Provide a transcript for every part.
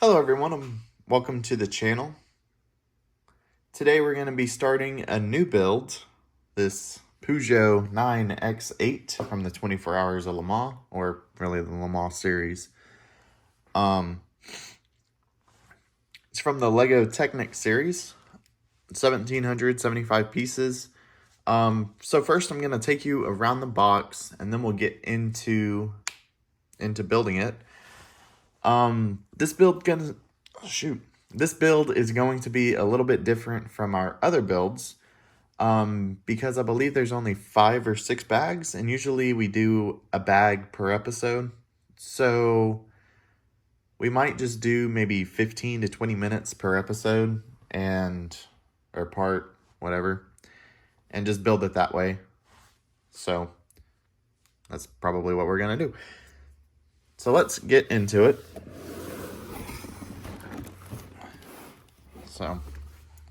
Hello everyone, welcome to the channel. Today we're going to be starting a new build, this Peugeot 9X8 from the 24 Hours of Le Mans, or really the LeMans Series. It's from the Lego TECHNIC series, 1,775 pieces. So first I'm going to take you around the box, and then we'll get into building it. This build is going to be a little bit different from our other builds, because I believe there's only 5 or 6 bags, and usually we do a bag per episode. So we might just do maybe 15 to 20 minutes per episode or part, whatever, and just build it that way. So that's probably what we're going to do. So let's get into it. So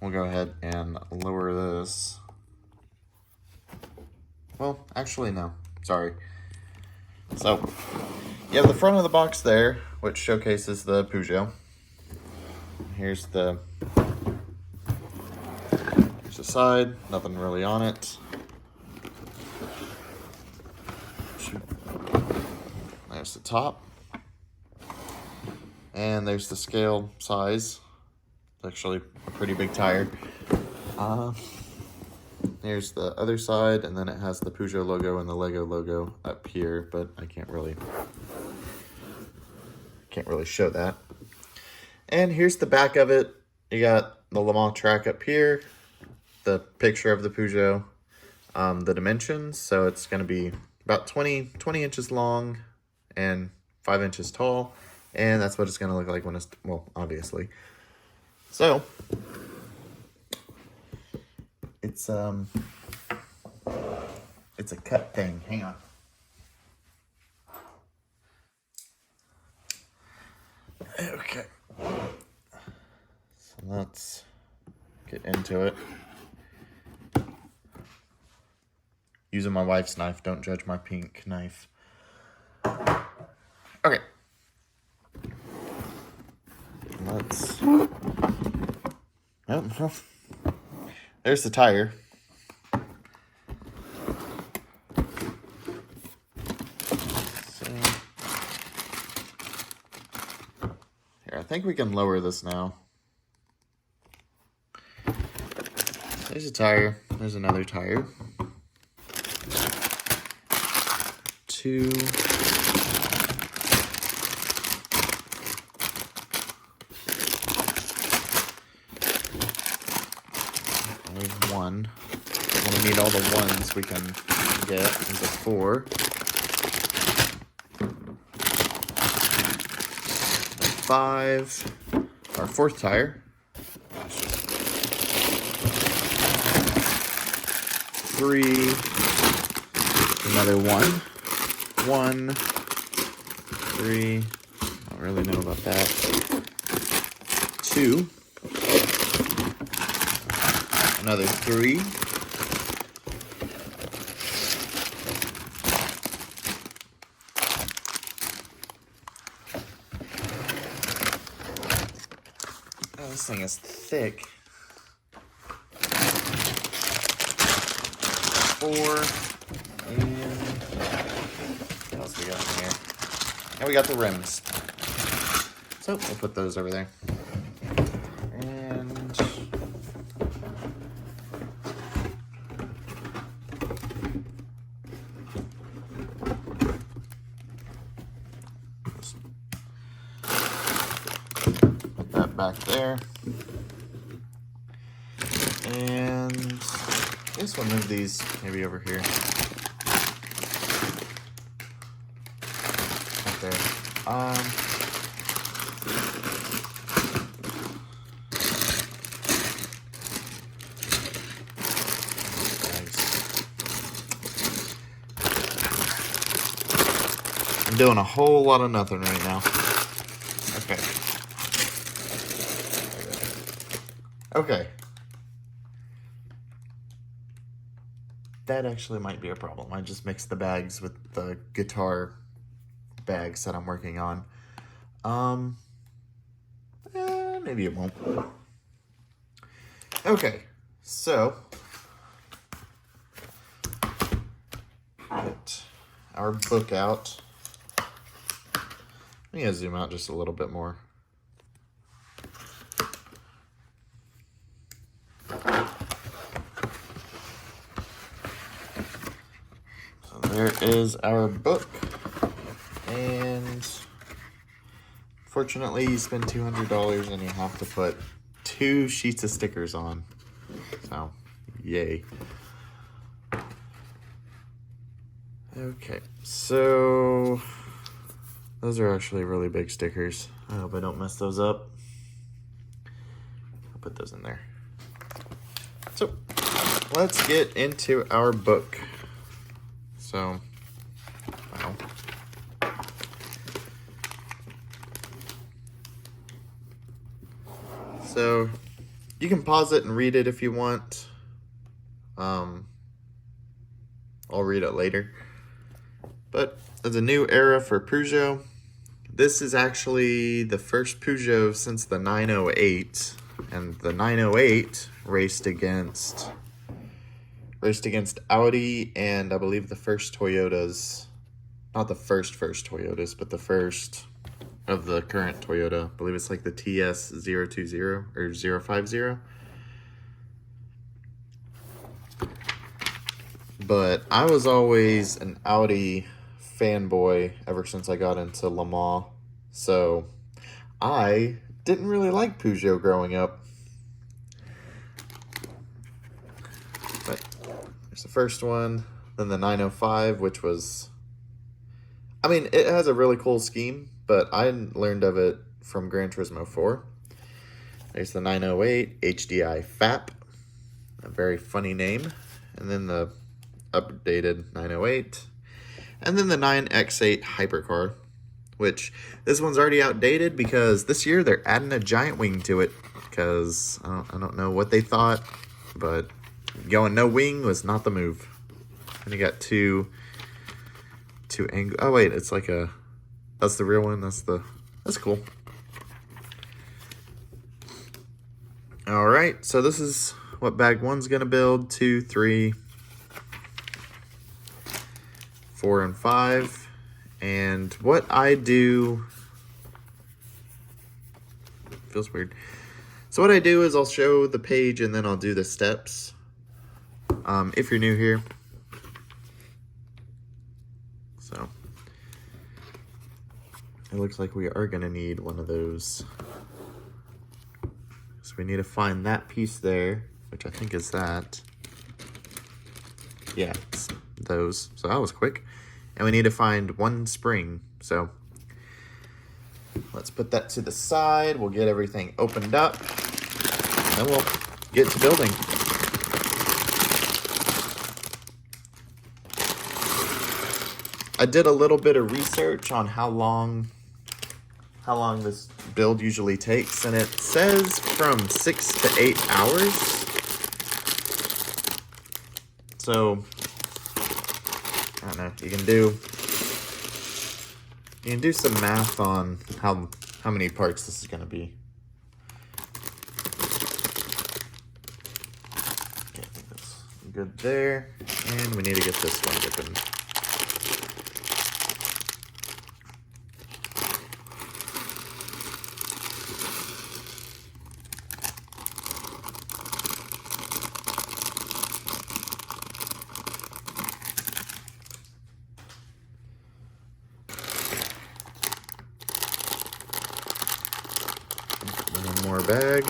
we'll go ahead and lower this. Well, actually, no. Sorry. So you have the front of the box there, which showcases the Peugeot. Here's the side. Nothing really on it. There's the top. And there's the scale size. It's actually a pretty big tire. Here's the other side, and then it has the Peugeot logo and the Lego logo up here, but I can't really show that. And here's the back of it. You got the Le Mans track up here, the picture of the Peugeot, the dimensions. So it's going to be about 20 inches long and 5 inches tall, and that's what it's going to look like when it's, well, obviously. So it's a cut thing. Hang on. Okay. So let's get into it. Using my wife's knife. Don't judge my pink knife. Okay. Let's... Oh, there's the tire. So, here, I think we can lower this now. There's a tire. There's another tire. 2. There's 1. We need all the ones we can get. There's a 4. 5. Our 4th tire. 3. Another 1. 1. 3. I don't really know about that. 2. Another 3. Oh, this thing is thick. 4. And what else we got in here? And we got the rims. So we'll put those over there. And put that back there. And I guess we'll move these maybe over here. Right there. I'm doing a whole lot of nothing right now. Okay. Okay. That actually might be a problem. I just mixed the bags with the guitar bags that I'm working on. maybe it won't. Okay, so get our book out. I'm gonna zoom out just a little bit more. So there is our book, and fortunately you spend $200 and you have to put 2 sheets of stickers on. So, yay. Okay, so those are actually really big stickers. I hope I don't mess those up. I'll put those in there. So, let's get into our book. So, wow. So, you can pause it and read it if you want. I'll read it later. But there's a new era for Peugeot. This is actually the first Peugeot since the 908, and the 908 raced against Audi and I believe the first Toyotas, not the first Toyotas, but the first of the current Toyota. I believe it's like the TS020 or 050. But I was always an Audi fanboy ever since I got into LeMans, so I didn't really like Peugeot growing up. But there's the first one, then the 905, which was, I mean, it has a really cool scheme, but I learned of it from Gran Turismo 4. There's the 908 HDI FAP, a very funny name, and then the updated 908, and then the 9X8 hypercar, which this one's already outdated because this year they're adding a giant wing to it, because I don't know what they thought, but going no wing was not the move. And you got two angle. Oh wait, it's like a, that's the real one. That's cool. All right, so this is what bag 1's gonna build. 2, 3, 4, and 5. And what I do, feels weird. So what I do is I'll show the page and then I'll do the steps. If you're new here. So it looks like we are gonna need one of those. So we need to find that piece there, which I think is that. Yeah, it's those. So that was quick. And we need to find one spring. So let's put that to the side. We'll get everything opened up. And then we'll get to building. I did a little bit of research on how long this build usually takes, and it says from 6 to 8 hours. So I don't know, you can do some math on how many parts this is going to be. Okay, I think that's good there. And we need to get this one open. One more bag.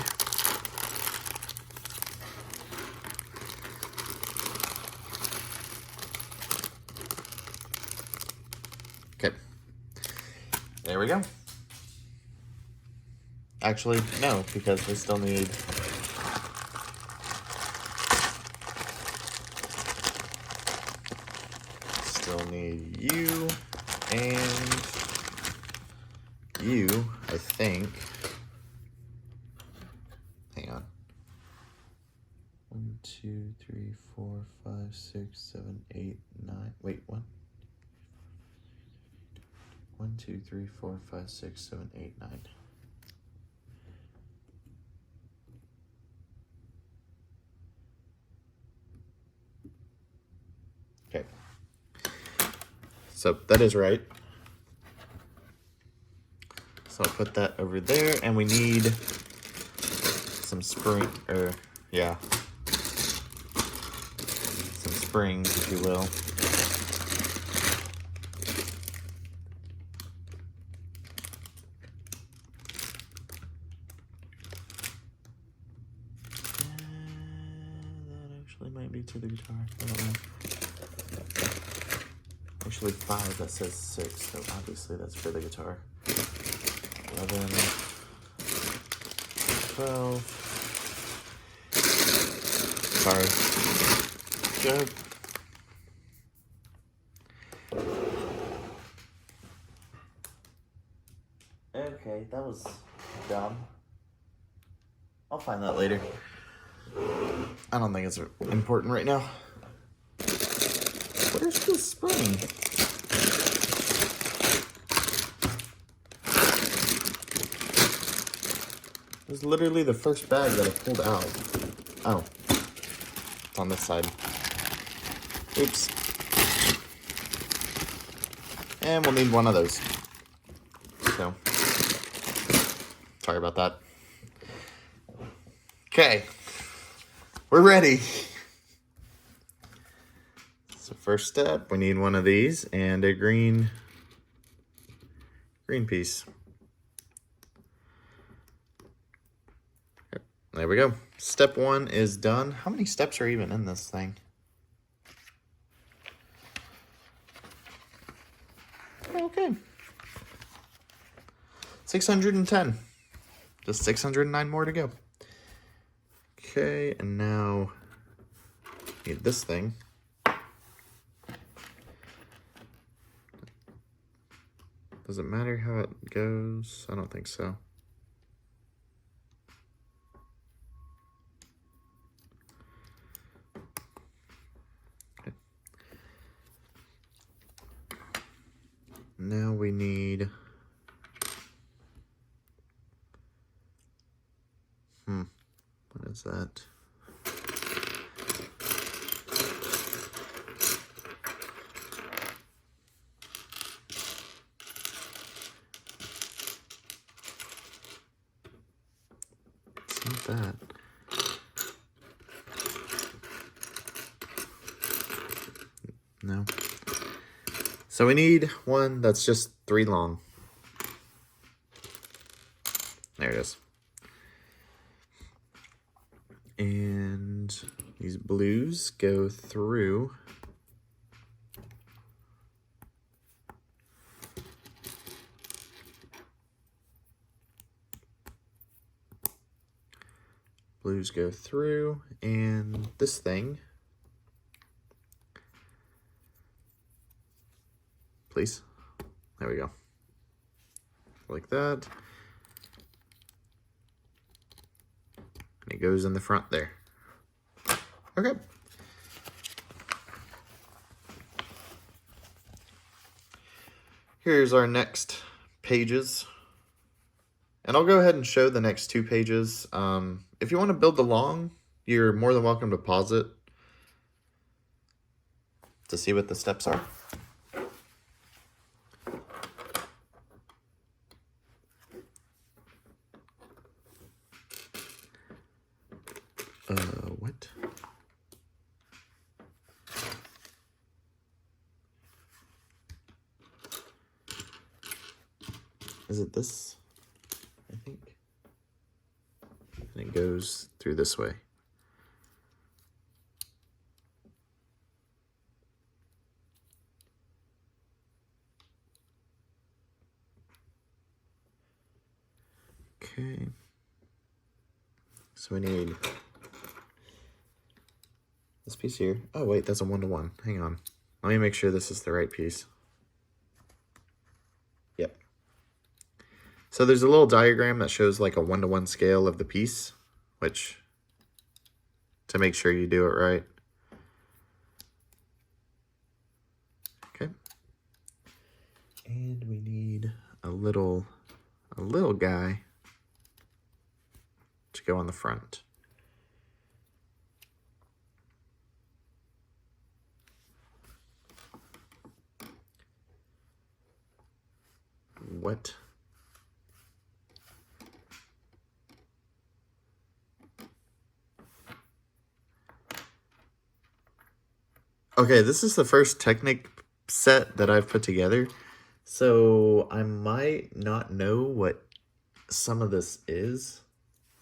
Okay. There we go. Actually, no, because we still need you and you, I think. Hang on. 1, 2, 3, 4, 5, 6, 7, 8, 9. Wait, what? 1, 2, 3, 4, 5, 6, 7, 8, 9. So that is right. So I'll put that over there, and we need some spring, or yeah, some springs, if you will. That actually might be to the guitar. I don't know. Actually 5, that says 6, so obviously that's for the guitar. 11, 12. Sorry. Go. Okay, that was dumb. I'll find that later. I don't think it's important right now. Where's the spring? It was literally the first bag that I pulled out. Oh. It's on this side. Oops. And we'll need one of those. So, sorry about that. Okay. We're ready. So first step, we need one of these and a green piece. Yep, there we go. Step 1 is done. How many steps are even in this thing? Okay. 610. Just 609 more to go. Okay, and now need this thing. Does it matter how it goes? I don't think so. Okay. Now we need what is that? It's not that. No. So we need one that's just 3 long. There it is. And these blues go through and this thing, please, there we go, like that, and it goes in the front there. Okay. Here's our next pages. And I'll go ahead and show the next 2 pages. If you want to build along, you're more than welcome to pause it to see what the steps are. What? Is it this? I think. And it goes through this way. Okay. So we need this piece here. Oh wait, that's a 1-to-1. Hang on. Let me make sure this is the right piece. Yep. So there's a little diagram that shows like a 1-to-1 scale of the piece, which, to make sure you do it right. Okay. And we need a little guy to go on the front. what? Okay, this is the first Technic set that I've put together, so I might not know what some of this is.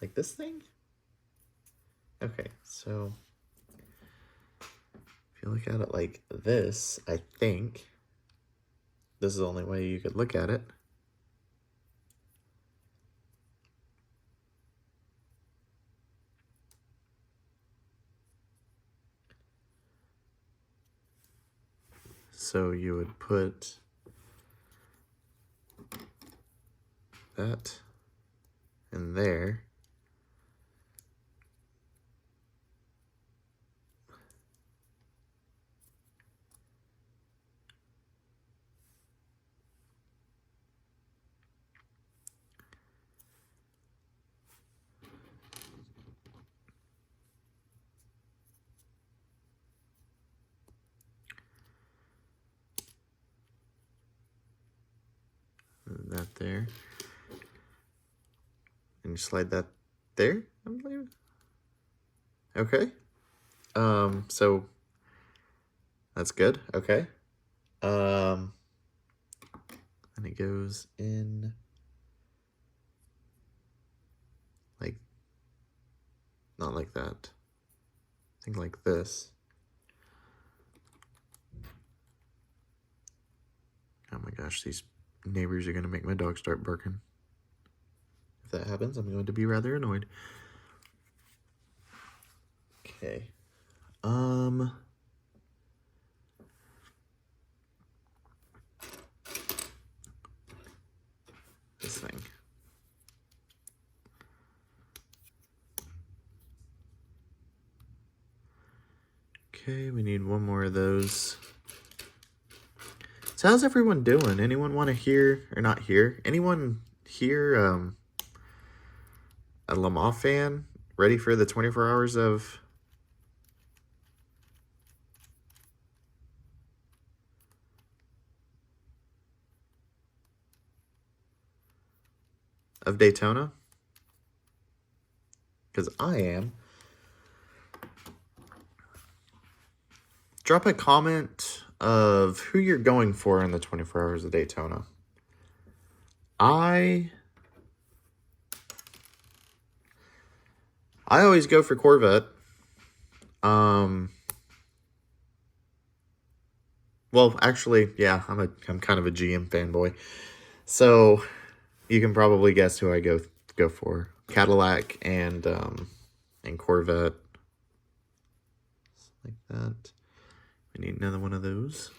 Like this thing? Okay, so if you look at it like this, I think this is the only way you could look at it. So you would put that in there. That there. And you slide that there, I believe. Okay. So that's good. Okay. And it goes in like, not like that. I think like this. Oh my gosh, these neighbors are gonna make my dog start barking. If that happens, I'm going to be rather annoyed. Okay. This thing. Okay, we need one more of those. So how's everyone doing? Anyone want to hear, or not hear? Anyone here a LeMans fan ready for the 24 hours of Daytona? Because I am. Drop a comment of who you're going for in the 24 hours of Daytona. I always go for Corvette. Well, actually, yeah, I'm kind of a GM fanboy. So you can probably guess who I go for. Cadillac and Corvette. Like that. We need another one of those.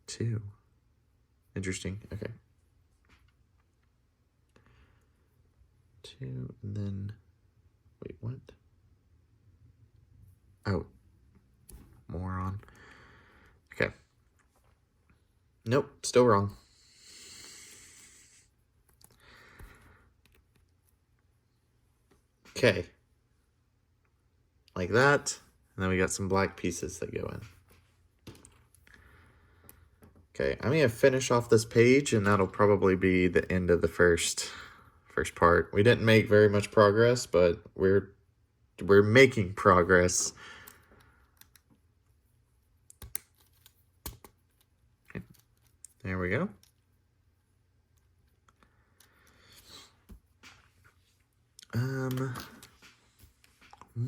2. Interesting. Okay. 2, and then wait, what? Oh, moron. Okay. Nope, still wrong. Okay. Like that. And then we got some black pieces that go in. Okay, I'm gonna finish off this page, and that'll probably be the end of the first part. We didn't make very much progress, but we're making progress. Okay. There we go.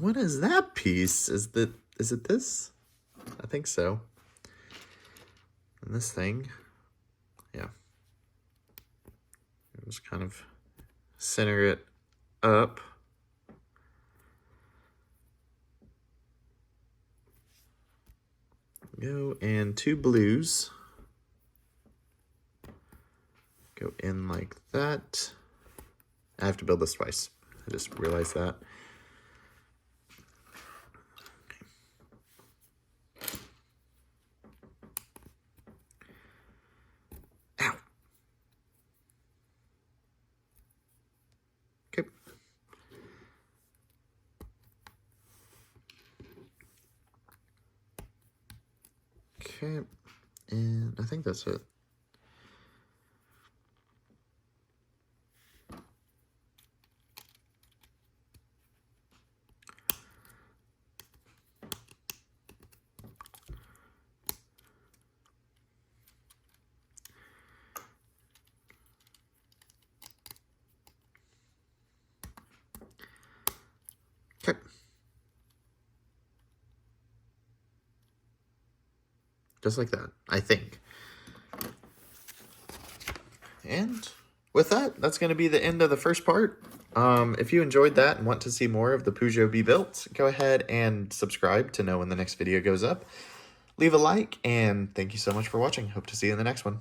What is that piece? Is it this? I think so. And this thing, yeah. Just kind of center it up. Go, and 2 blues. Go in like that. I have to build this twice. I just realized that. Ow. Okay. Okay, and I think that's it. Just like that, I think. And with that, that's going to be the end of the first part. If you enjoyed that and want to see more of the Peugeot Be-Built, go ahead and subscribe to know when the next video goes up. Leave a like, and thank you so much for watching. Hope to see you in the next one.